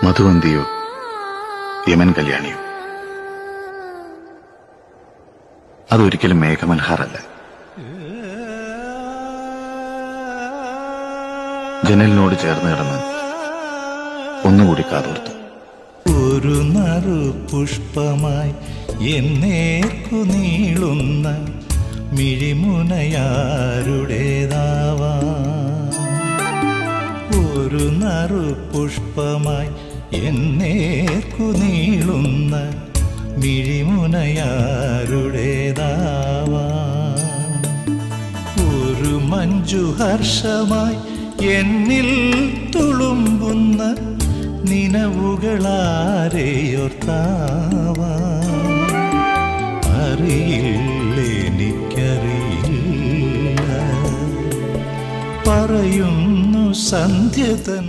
മധുവന്തിയോ Yemen കല്യാണിയോ? അതൊരിക്കലും മേഘമൽഹാറല്ല. ജനലിനോട് ചേർന്ന് കിടന്ന് ഒന്നുകൂടി കാതോർത്തു. ഒരു നറു പുഷ്പമായി എന്നേർക്കു നീളുന്ന മിഴിമുനയാരുടേതാവാ. ഒരു നറു പുഷ്പമായി എന്നേർക്കു നീളുന്ന മിഴിമുനയാരുടേതാവാ. ഒരു മഞ്ജുഹർഷമായി എന്നിൽ തുളുമ്പുന്ന നിനവുകളാരെയോർത്താവാ. അറിയില്ലെനിക്കറിയില്ല, പറയുന്നു സന്ധ്യ തൻ